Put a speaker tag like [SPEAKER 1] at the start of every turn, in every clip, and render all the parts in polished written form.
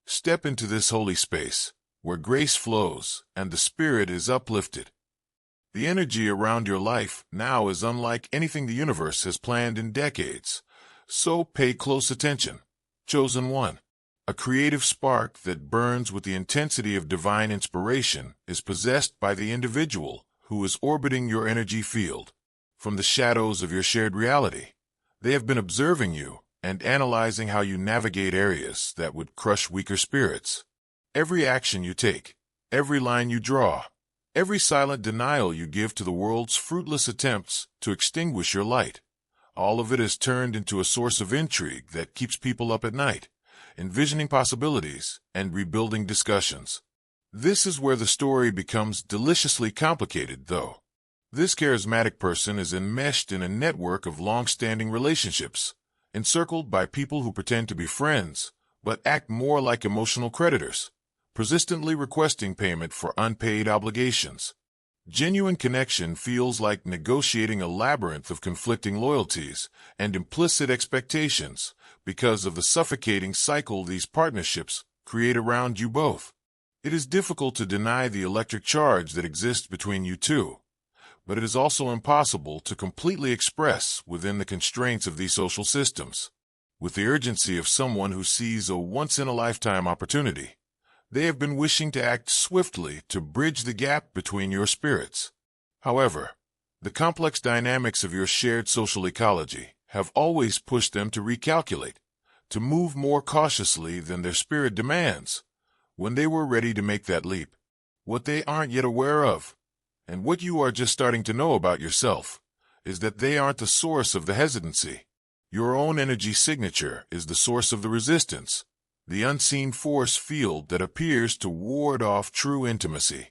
[SPEAKER 1] Step into this holy space, where grace flows and the spirit is uplifted. The energy around your life now is unlike anything the universe has planned in decades. So pay close attention. Chosen one. A creative spark that burns with the intensity of divine inspiration is possessed by the individual who is orbiting your energy field. From the shadows of your shared reality, they have been observing you and analyzing how you navigate areas that would crush weaker spirits. Every action you take, every line you draw, every silent denial you give to the world's fruitless attempts to extinguish your light, all of it is turned into a source of intrigue that keeps people up at night, envisioning possibilities and rebuilding discussions. This is where the story becomes deliciously complicated, though. This charismatic person is enmeshed in a network of long-standing relationships, encircled by people who pretend to be friends, but act more like emotional creditors, persistently requesting payment for unpaid obligations. Genuine connection feels like negotiating a labyrinth of conflicting loyalties and implicit expectations because of the suffocating cycle these partnerships create around you both. It is difficult to deny the electric charge that exists between you two, but it is also impossible to completely express within the constraints of these social systems. With the urgency of someone who sees a once-in-a-lifetime opportunity, they have been wishing to act swiftly to bridge the gap between your spirits. However, the complex dynamics of your shared social ecology have always pushed them to recalculate, to move more cautiously than their spirit demands. When they were ready to make that leap, what they aren't yet aware of, and what you are just starting to know about yourself, is that they aren't the source of the hesitancy. Your own energy signature is the source of the resistance, the unseen force field that appears to ward off true intimacy.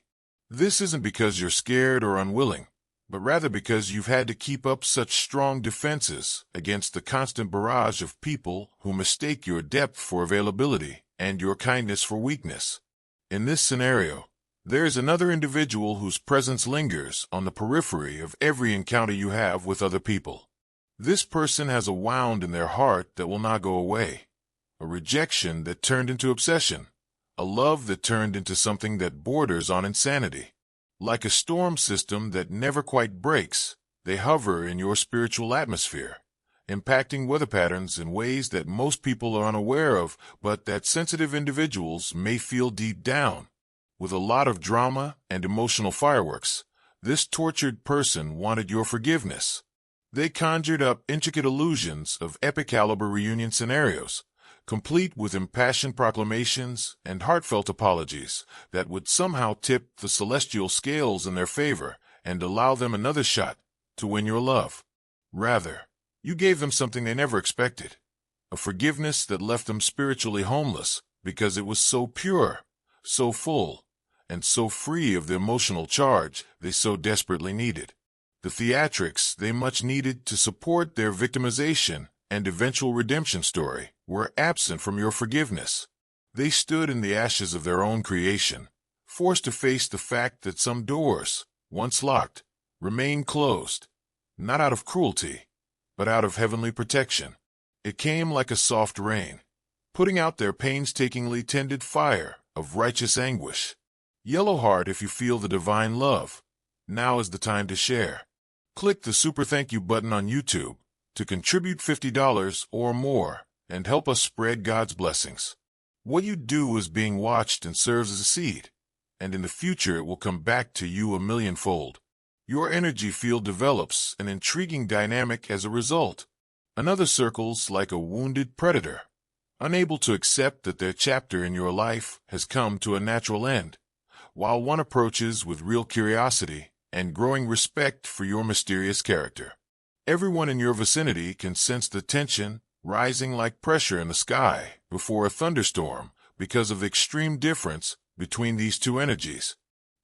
[SPEAKER 1] This isn't because you're scared or unwilling, but rather because you've had to keep up such strong defenses against the constant barrage of people who mistake your depth for availability and your kindness for weakness. In this scenario, there is another individual whose presence lingers on the periphery of every encounter you have with other people. This person has a wound in their heart that will not go away, a rejection that turned into obsession, a love that turned into something that borders on insanity. Like a storm system that never quite breaks, they hover in your spiritual atmosphere, impacting weather patterns in ways that most people are unaware of, but that sensitive individuals may feel deep down. With a lot of drama and emotional fireworks, this tortured person wanted your forgiveness. They conjured up intricate illusions of epic-caliber reunion scenarios, complete with impassioned proclamations and heartfelt apologies that would somehow tip the celestial scales in their favor and allow them another shot to win your love. Rather, you gave them something they never expected, a forgiveness that left them spiritually homeless because it was so pure, so full, and so free of the emotional charge they so desperately needed. The theatrics they much needed to support their victimization and eventual redemption story were absent from your forgiveness. They stood in the ashes of their own creation, forced to face the fact that some doors, once locked, remain closed, not out of cruelty, but out of heavenly protection. It came like a soft rain, putting out their painstakingly tended fire of righteous anguish. Yellow heart if you feel the divine love. Now is the time to share. Click the super thank you button on YouTube to contribute $50 or more and help us spread God's blessings. What you do is being watched and serves as a seed, and in the future it will come back to you a millionfold. Your energy field develops an intriguing dynamic as a result. Another circles like a wounded predator, unable to accept that their chapter in your life has come to a natural end, while one approaches with real curiosity and growing respect for your mysterious character. Everyone in your vicinity can sense the tension rising like pressure in the sky before a thunderstorm because of the extreme difference between these two energies.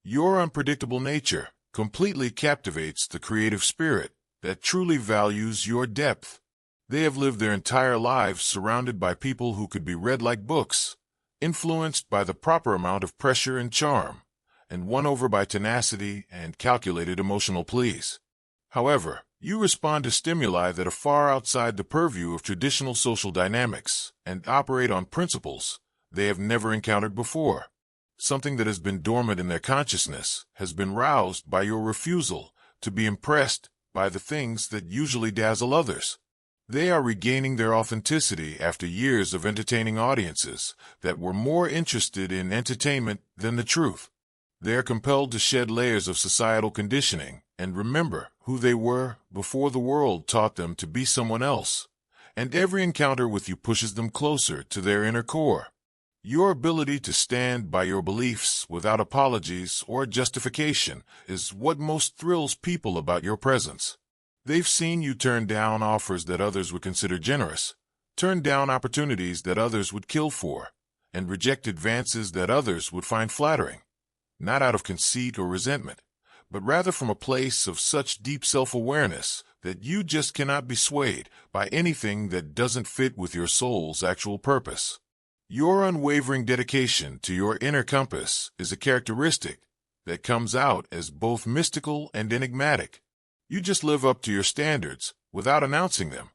[SPEAKER 1] Your unpredictable nature completely captivates the creative spirit that truly values your depth. They have lived their entire lives surrounded by people who could be read like books, influenced by the proper amount of pressure and charm, and won over by tenacity and calculated emotional pleas. However, you respond to stimuli that are far outside the purview of traditional social dynamics and operate on principles they have never encountered before. Something that has been dormant in their consciousness has been roused by your refusal to be impressed by the things that usually dazzle others. They are regaining their authenticity after years of entertaining audiences that were more interested in entertainment than the truth. They are compelled to shed layers of societal conditioning and remember who they were before the world taught them to be someone else. And every encounter with you pushes them closer to their inner core. Your ability to stand by your beliefs without apologies or justification is what most thrills people about your presence. They've seen you turn down offers that others would consider generous, turn down opportunities that others would kill for, and reject advances that others would find flattering, not out of conceit or resentment, but rather from a place of such deep self-awareness that you just cannot be swayed by anything that doesn't fit with your soul's actual purpose. Your unwavering dedication to your inner compass is a characteristic that comes out as both mystical and enigmatic. You just live up to your standards without announcing them.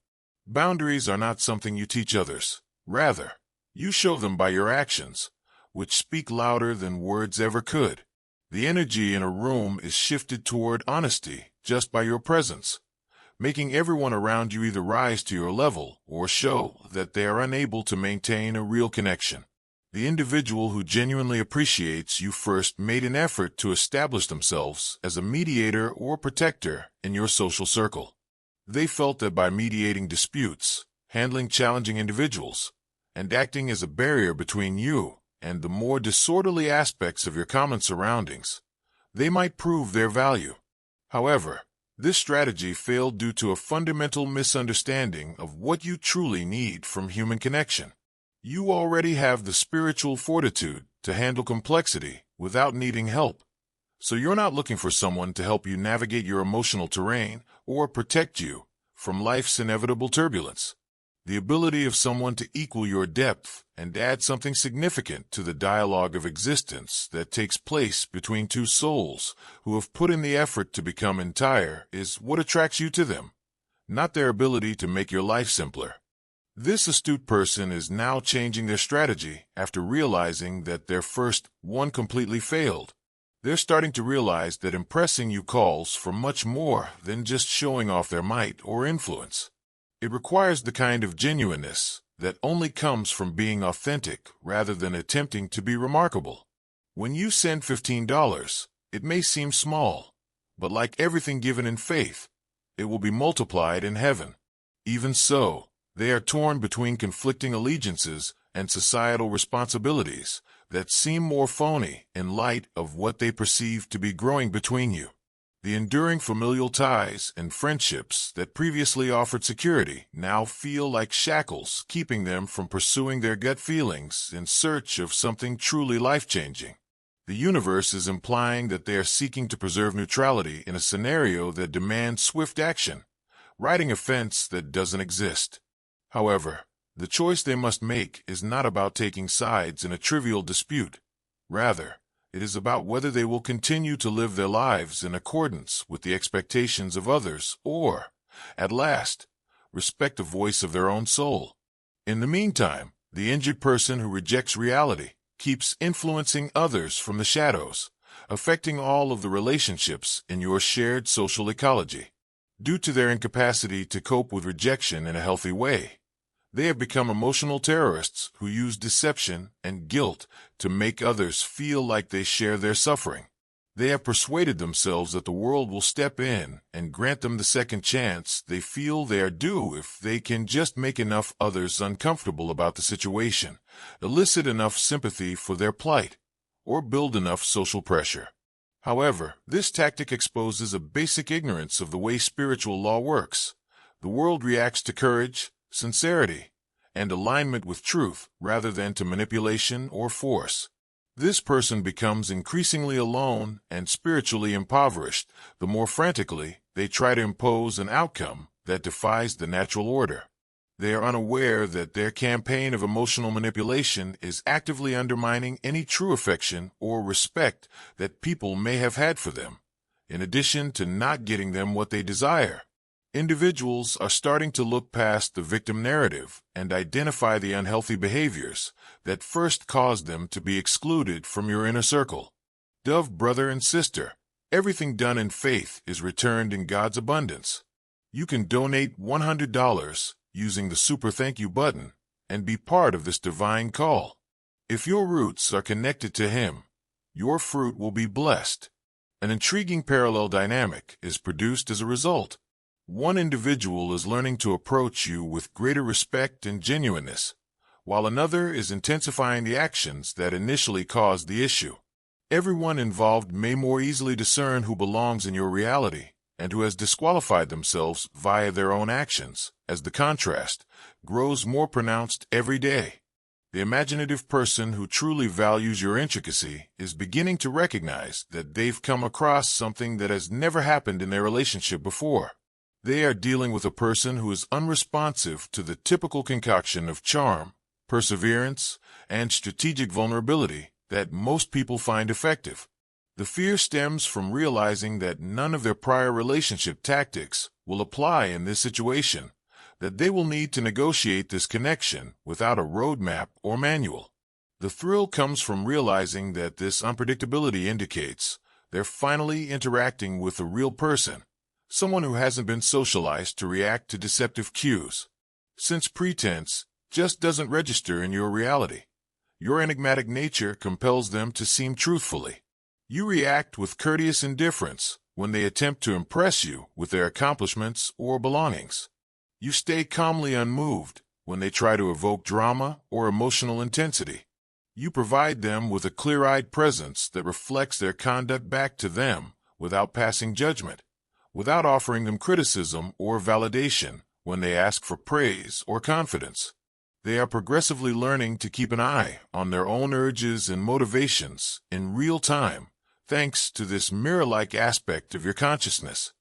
[SPEAKER 1] Boundaries are not something you teach others. Rather, you show them by your actions, which speak louder than words ever could. The energy in a room is shifted toward honesty just by your presence, making everyone around you either rise to your level or show that they are unable to maintain a real connection. The individual who genuinely appreciates you first made an effort to establish themselves as a mediator or protector in your social circle. They felt that by mediating disputes, handling challenging individuals, and acting as a barrier between you and the more disorderly aspects of your common surroundings, they might prove their value. However, this strategy failed due to a fundamental misunderstanding of what you truly need from human connection. You already have the spiritual fortitude to handle complexity without needing help. So you're not looking for someone to help you navigate your emotional terrain or protect you from life's inevitable turbulence. The ability of someone to equal your depth and add something significant to the dialogue of existence that takes place between two souls who have put in the effort to become entire is what attracts you to them, not their ability to make your life simpler. This astute person is now changing their strategy after realizing that their first one completely failed. They're starting to realize that impressing you calls for much more than just showing off their might or influence. It requires the kind of genuineness that only comes from being authentic rather than attempting to be remarkable. When you send $15, it may seem small, but like everything given in faith, it will be multiplied in heaven. Even so, they are torn between conflicting allegiances and societal responsibilities that seem more phony in light of what they perceive to be growing between you. The enduring familial ties and friendships that previously offered security now feel like shackles keeping them from pursuing their gut feelings in search of something truly life-changing. The universe is implying that they are seeking to preserve neutrality in a scenario that demands swift action, riding a fence that doesn't exist. However, the choice they must make is not about taking sides in a trivial dispute. Rather, it is about whether they will continue to live their lives in accordance with the expectations of others or, at last, respect the voice of their own soul. In the meantime, the injured person who rejects reality keeps influencing others from the shadows, affecting all of the relationships in your shared social ecology. Due to their incapacity to cope with rejection in a healthy way, they have become emotional terrorists who use deception and guilt to make others feel like they share their suffering. They have persuaded themselves that the world will step in and grant them the second chance they feel they are due if they can just make enough others uncomfortable about the situation, elicit enough sympathy for their plight, or build enough social pressure. However, this tactic exposes a basic ignorance of the way spiritual law works. The world reacts to courage, sincerity, and alignment with truth rather than to manipulation or force. This person becomes increasingly alone and spiritually impoverished the more frantically they try to impose an outcome that defies the natural order. They are unaware that their campaign of emotional manipulation is actively undermining any true affection or respect that people may have had for them, in addition to not getting them what they desire. Individuals are starting to look past the victim narrative and identify the unhealthy behaviors that first caused them to be excluded from your inner circle. Dove brother and sister, everything done in faith is returned in God's abundance. You can donate $100 using the Super Thank You button and be part of this divine call. If your roots are connected to Him, your fruit will be blessed. An intriguing parallel dynamic is produced as a result. One individual is learning to approach you with greater respect and genuineness, while another is intensifying the actions that initially caused the issue. Everyone involved may more easily discern who belongs in your reality and who has disqualified themselves via their own actions, as the contrast grows more pronounced every day. The imaginative person who truly values your intricacy is beginning to recognize that they've come across something that has never happened in their relationship before. They are dealing with a person who is unresponsive to the typical concoction of charm, perseverance, and strategic vulnerability that most people find effective. The fear stems from realizing that none of their prior relationship tactics will apply in this situation, that they will need to negotiate this connection without a roadmap or manual. The thrill comes from realizing that this unpredictability indicates they're finally interacting with a real person, someone who hasn't been socialized to react to deceptive cues. Since pretense just doesn't register in your reality, your enigmatic nature compels them to seem truthfully. You react with courteous indifference when they attempt to impress you with their accomplishments or belongings. You stay calmly unmoved when they try to evoke drama or emotional intensity. You provide them with a clear-eyed presence that reflects their conduct back to them without passing judgment, without offering them criticism or validation when they ask for praise or confidence. They are progressively learning to keep an eye on their own urges and motivations in real time, thanks to this mirror-like aspect of your consciousness.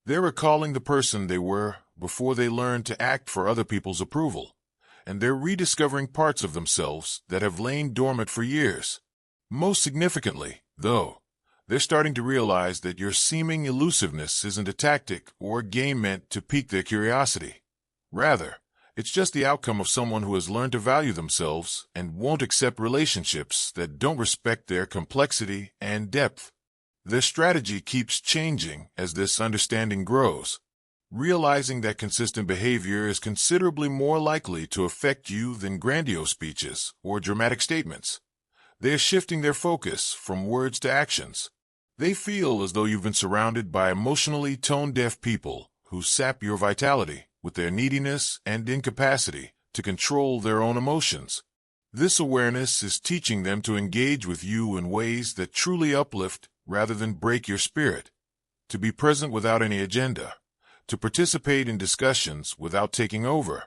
[SPEAKER 1] They're recalling the person they were before they learned to act for other people's approval, and they're rediscovering parts of themselves that have lain dormant for years. Most significantly, though, they're starting to realize that your seeming elusiveness isn't a tactic or a game meant to pique their curiosity. Rather, it's just the outcome of someone who has learned to value themselves and won't accept relationships that don't respect their complexity and depth. Their strategy keeps changing as this understanding grows, realizing that consistent behavior is considerably more likely to affect you than grandiose speeches or dramatic statements. They are shifting their focus from words to actions. They feel as though you've been surrounded by emotionally tone-deaf people who sap your vitality with their neediness and incapacity to control their own emotions. This awareness is teaching them to engage with you in ways that truly uplift rather than break your spirit, to be present without any agenda, to participate in discussions without taking over,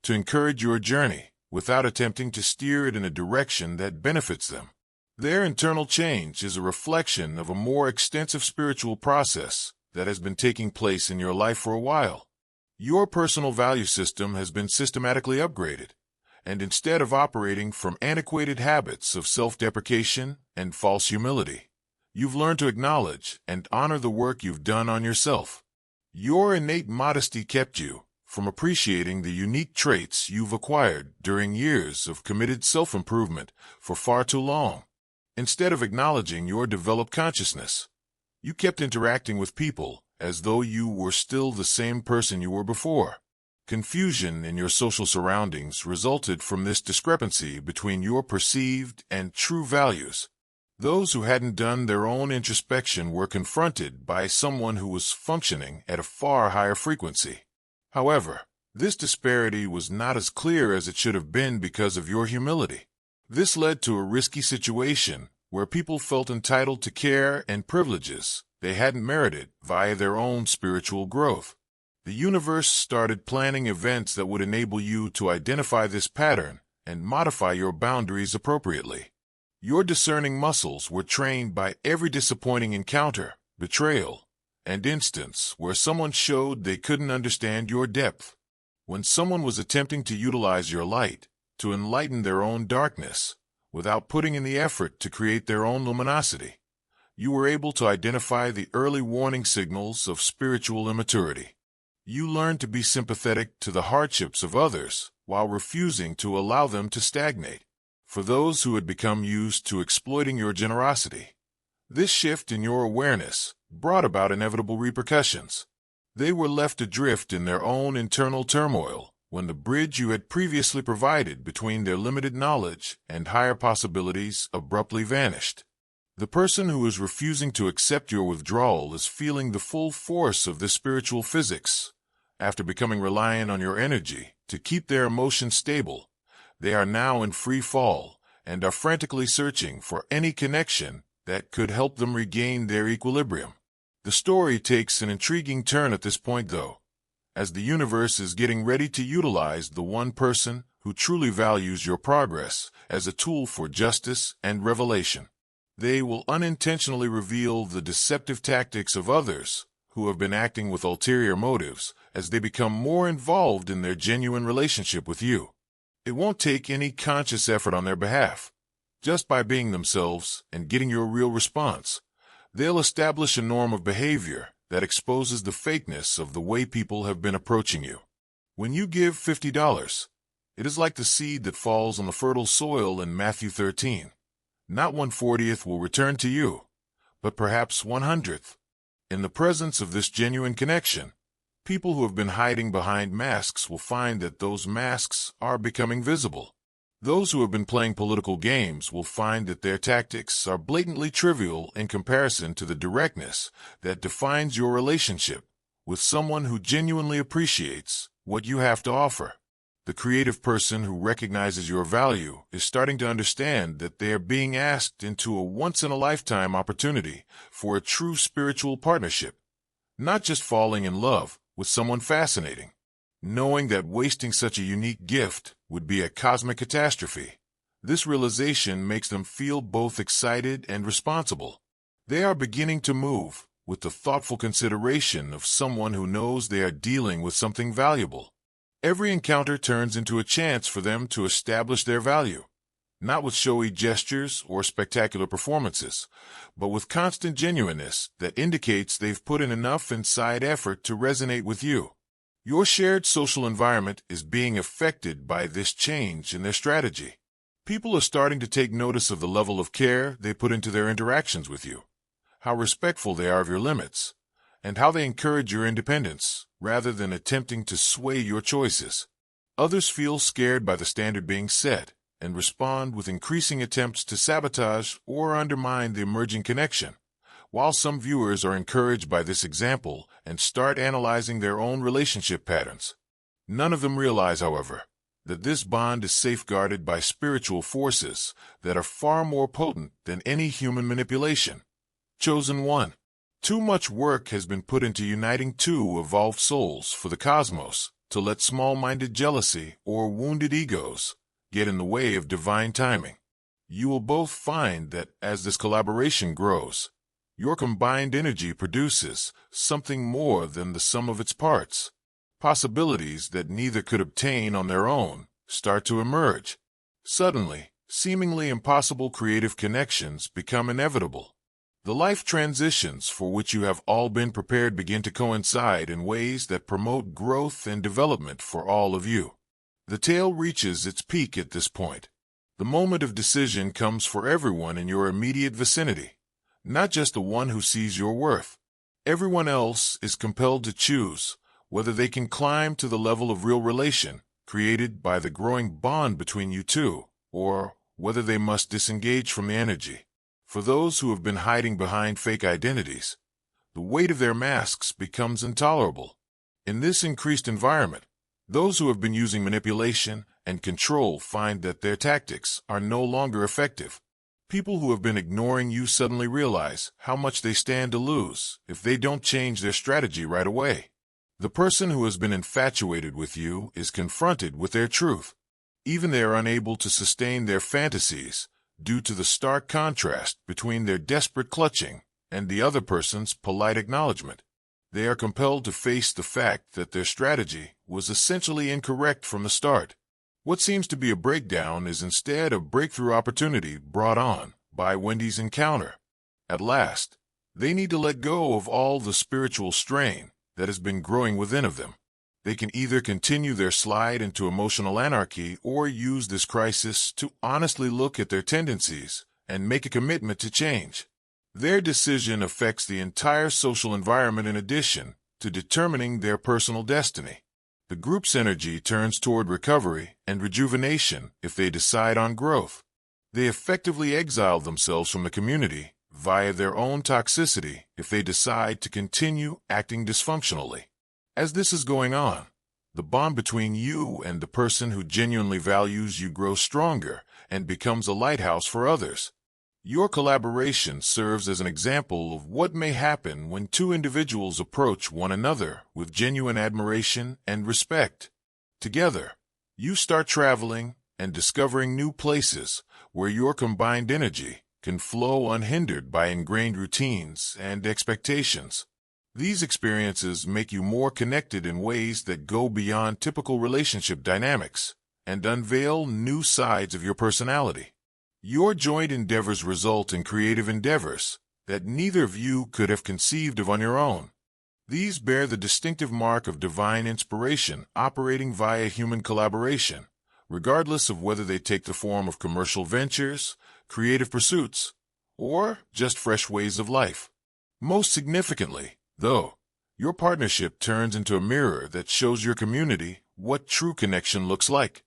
[SPEAKER 1] to encourage your journey without attempting to steer it in a direction that benefits them. Their internal change is a reflection of a more extensive spiritual process that has been taking place in your life for a while. Your personal value system has been systematically upgraded, and instead of operating from antiquated habits of self-deprecation and false humility, you've learned to acknowledge and honor the work you've done on yourself. Your innate modesty kept you from appreciating the unique traits you've acquired during years of committed self-improvement for far too long. Instead of acknowledging your developed consciousness, you kept interacting with people as though you were still the same person you were before. Confusion in your social surroundings resulted from this discrepancy between your perceived and true values. Those who hadn't done their own introspection were confronted by someone who was functioning at a far higher frequency. However, this disparity was not as clear as it should have been because of your humility. This led to a risky situation where people felt entitled to care and privileges they hadn't merited via their own spiritual growth. The universe started planning events that would enable you to identify this pattern and modify your boundaries appropriately. Your discerning muscles were trained by every disappointing encounter, betrayal, and instance where someone showed they couldn't understand your depth. When someone was attempting to utilize your light to enlighten their own darkness without putting in the effort to create their own luminosity, you were able to identify the early warning signals of spiritual immaturity. You learn to be sympathetic to the hardships of others while refusing to allow them to stagnate. For those who had become used to exploiting your generosity, this shift in your awareness brought about inevitable repercussions. They were left adrift in their own internal turmoil when the bridge you had previously provided between their limited knowledge and higher possibilities abruptly vanished. The person who is refusing to accept your withdrawal is feeling the full force of this spiritual physics. After becoming reliant on your energy to keep their emotions stable, they are now in free fall and are frantically searching for any connection that could help them regain their equilibrium. The story takes an intriguing turn at this point, though, as the universe is getting ready to utilize the one person who truly values your progress as a tool for justice and revelation. They will unintentionally reveal the deceptive tactics of others who have been acting with ulterior motives as they become more involved in their genuine relationship with you. It won't take any conscious effort on their behalf. Just by being themselves and getting your real response, they'll establish a norm of behavior that exposes the fakeness of the way people have been approaching you. When you give $50, it is like the seed that falls on the fertile soil in Matthew 13. Not 1/40th will return to you, but perhaps 1/100th. In the presence of this genuine connection, people who have been hiding behind masks will find that those masks are becoming visible. Those who have been playing political games will find that their tactics are blatantly trivial in comparison to the directness that defines your relationship with someone who genuinely appreciates what you have to offer. The creative person who recognizes your value is starting to understand that they are being asked into a once-in-a-lifetime opportunity for a true spiritual partnership, not just falling in love with someone fascinating. Knowing that wasting such a unique gift would be a cosmic catastrophe, this realization makes them feel both excited and responsible. They are beginning to move with the thoughtful consideration of someone who knows they are dealing with something valuable. Every encounter turns into a chance for them to establish their value, not with showy gestures or spectacular performances, but with constant genuineness that indicates they've put in enough inside effort to resonate with you. Your shared social environment is being affected by this change in their strategy. People are starting to take notice of the level of care they put into their interactions with you, how respectful they are of your limits, and how they encourage your independence rather than attempting to sway your choices. Others feel scared by the standard being set and respond with increasing attempts to sabotage or undermine the emerging connection, while some viewers are encouraged by this example and start analyzing their own relationship patterns. None of them realize, however, that this bond is safeguarded by spiritual forces that are far more potent than any human manipulation. Chosen one. Too much work has been put into uniting two evolved souls for the cosmos to let small-minded jealousy or wounded egos get in the way of divine timing. You will both find that as this collaboration grows, your combined energy produces something more than the sum of its parts. Possibilities that neither could obtain on their own start to emerge. Suddenly, seemingly impossible creative connections become inevitable. The life transitions for which you have all been prepared begin to coincide in ways that promote growth and development for all of you. The tale reaches its peak at this point. The moment of decision comes for everyone in your immediate vicinity, not just the one who sees your worth. Everyone else is compelled to choose whether they can climb to the level of real relation created by the growing bond between you two, or whether they must disengage from the energy. For those who have been hiding behind fake identities, the weight of their masks becomes intolerable. In this increased environment, those who have been using manipulation and control find that their tactics are no longer effective. People who have been ignoring you suddenly realize how much they stand to lose if they don't change their strategy right away. The person who has been infatuated with you is confronted with their truth. Even they are unable to sustain their fantasies due to the stark contrast between their desperate clutching and the other person's polite acknowledgement. They are compelled to face the fact that their strategy was essentially incorrect from the start. What seems to be a breakdown is instead a breakthrough opportunity brought on by Wendy's encounter. At last, they need to let go of all the spiritual strain that has been growing within of them. They can either continue their slide into emotional anarchy or use this crisis to honestly look at their tendencies and make a commitment to change. Their decision affects the entire social environment in addition to determining their personal destiny. The group's energy turns toward recovery and rejuvenation if they decide on growth. They effectively exile themselves from the community via their own toxicity if they decide to continue acting dysfunctionally. As this is going on, the bond between you and the person who genuinely values you grows stronger and becomes a lighthouse for others. Your collaboration serves as an example of what may happen when two individuals approach one another with genuine admiration and respect. Together, you start traveling and discovering new places where your combined energy can flow unhindered by ingrained routines and expectations. These experiences make you more connected in ways that go beyond typical relationship dynamics and unveil new sides of your personality. Your joint endeavors result in creative endeavors that neither of you could have conceived of on your own. These bear the distinctive mark of divine inspiration operating via human collaboration, regardless of whether they take the form of commercial ventures, creative pursuits, or just fresh ways of life. Most significantly, though, your partnership turns into a mirror that shows your community what true connection looks like.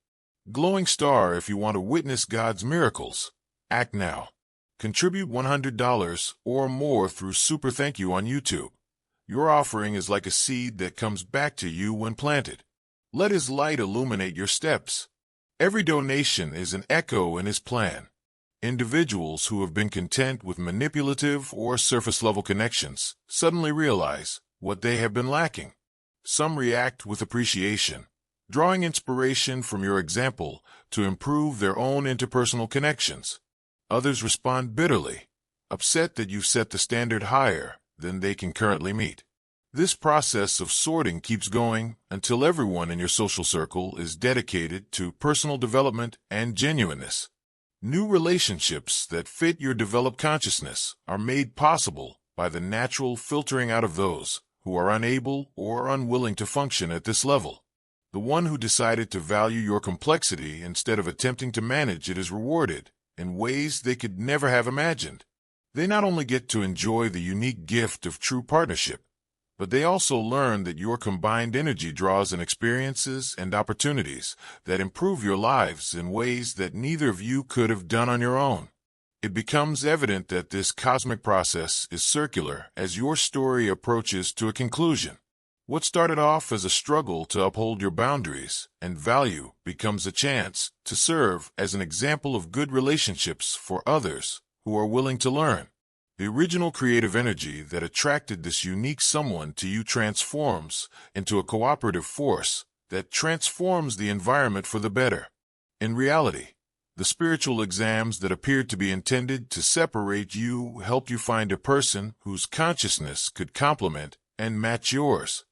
[SPEAKER 1] Glowing star, if you want to witness God's miracles, act now. Contribute $100 or more through Super Thank You on YouTube. Your offering is like a seed that comes back to you when planted. Let His light illuminate your steps. Every donation is an echo in His plan. Individuals who have been content with manipulative or surface-level connections suddenly realize what they have been lacking. Some react with appreciation, drawing inspiration from your example to improve their own interpersonal connections. Others respond bitterly, upset that you've set the standard higher than they can currently meet. This process of sorting keeps going until everyone in your social circle is dedicated to personal development and genuineness. New relationships that fit your developed consciousness are made possible by the natural filtering out of those who are unable or unwilling to function at this level. The one who decided to value your complexity instead of attempting to manage it is rewarded in ways they could never have imagined. They not only get to enjoy the unique gift of true partnership, but they also learn that your combined energy draws in experiences and opportunities that improve your lives in ways that neither of you could have done on your own. It becomes evident that this cosmic process is circular as your story approaches to a conclusion. What started off as a struggle to uphold your boundaries and value becomes a chance to serve as an example of good relationships for others who are willing to learn. The original creative energy that attracted this unique someone to you transforms into a cooperative force that transforms the environment for the better. In reality, the spiritual exams that appeared to be intended to separate you helped you find a person whose consciousness could complement and match yours.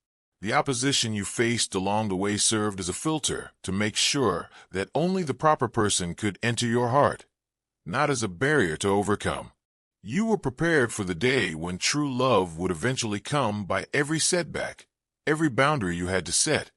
[SPEAKER 1] The opposition you faced along the way served as a filter to make sure that only the proper person could enter your heart, not as a barrier to overcome. You were prepared for the day when true love would eventually come by every setback, every boundary you had to set,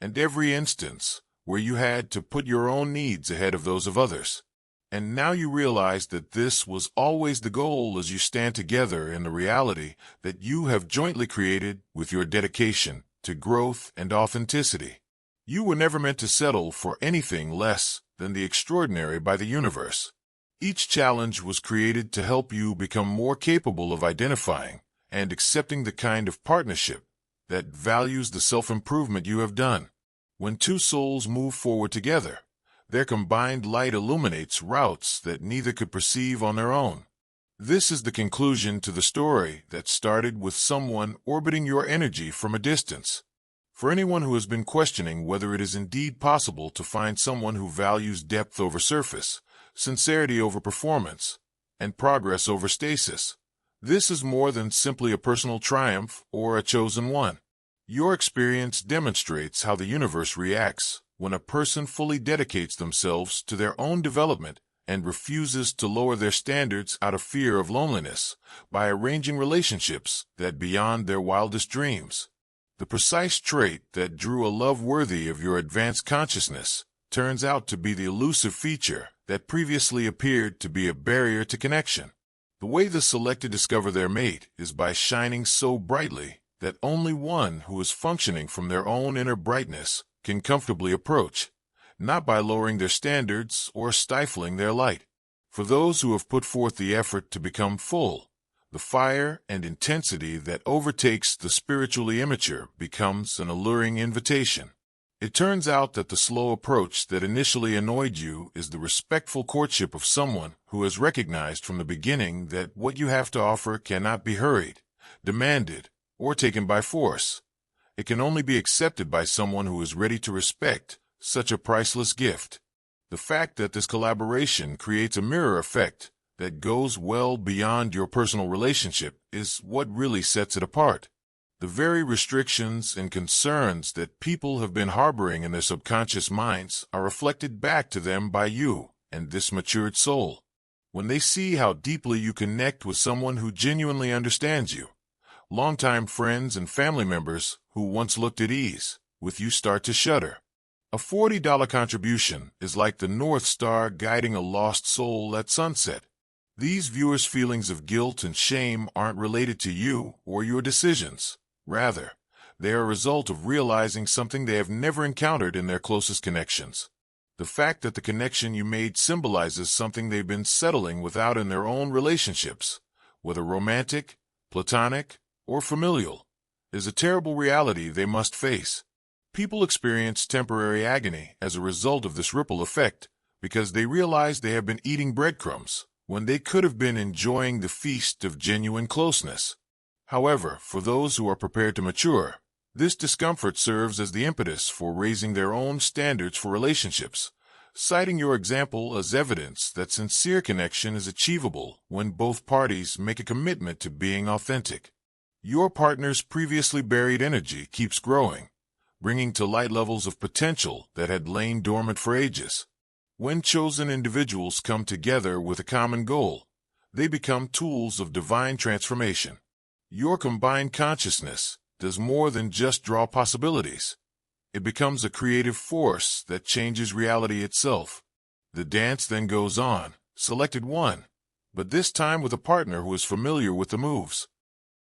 [SPEAKER 1] and every instance where you had to put your own needs ahead of those of others. And now you realize that this was always the goal as you stand together in the reality that you have jointly created with your dedication to growth and authenticity. You were never meant to settle for anything less than the extraordinary by the universe. Each challenge was created to help you become more capable of identifying and accepting the kind of partnership that values the self-improvement you have done. When two souls move forward together, their combined light illuminates routes that neither could perceive on their own. This is the conclusion to the story that started with someone orbiting your energy from a distance. For anyone who has been questioning whether it is indeed possible to find someone who values depth over surface, sincerity over performance, and progress over stasis, this is more than simply a personal triumph or a chosen one. Your experience demonstrates how the universe reacts when a person fully dedicates themselves to their own development and refuses to lower their standards out of fear of loneliness by arranging relationships that beyond their wildest dreams. The precise trait that drew a love worthy of your advanced consciousness turns out to be the elusive feature that previously appeared to be a barrier to connection. The way the selected discover their mate is by shining so brightly that only one who is functioning from their own inner brightness can comfortably approach, not by lowering their standards or stifling their light. For those who have put forth the effort to become full, the fire and intensity that overtakes the spiritually immature becomes an alluring invitation. It turns out that the slow approach that initially annoyed you is the respectful courtship of someone who has recognized from the beginning that what you have to offer cannot be hurried, demanded, or taken by force. It can only be accepted by someone who is ready to respect such a priceless gift. The fact that this collaboration creates a mirror effect that goes well beyond your personal relationship is what really sets it apart. The very restrictions and concerns that people have been harboring in their subconscious minds are reflected back to them by you and this matured soul. When they see how deeply you connect with someone who genuinely understands you, longtime friends and family members who once looked at ease with you start to shudder. A $40 contribution is like the North Star guiding a lost soul at sunset. These viewers' feelings of guilt and shame aren't related to you or your decisions. Rather, they are a result of realizing something they have never encountered in their closest connections. The fact that the connection you made symbolizes something they've been settling without in their own relationships, whether romantic, platonic, or familial, is a terrible reality they must face. People experience temporary agony as a result of this ripple effect because they realize they have been eating breadcrumbs when they could have been enjoying the feast of genuine closeness. However, for those who are prepared to mature, this discomfort serves as the impetus for raising their own standards for relationships, citing your example as evidence that sincere connection is achievable when both parties make a commitment to being authentic. Your partner's previously buried energy keeps growing, bringing to light levels of potential that had lain dormant for ages. When chosen individuals come together with a common goal, they become tools of divine transformation. Your combined consciousness does more than just draw possibilities. It becomes a creative force that changes reality itself. The dance then goes on, selected one, but this time with a partner who is familiar with the moves.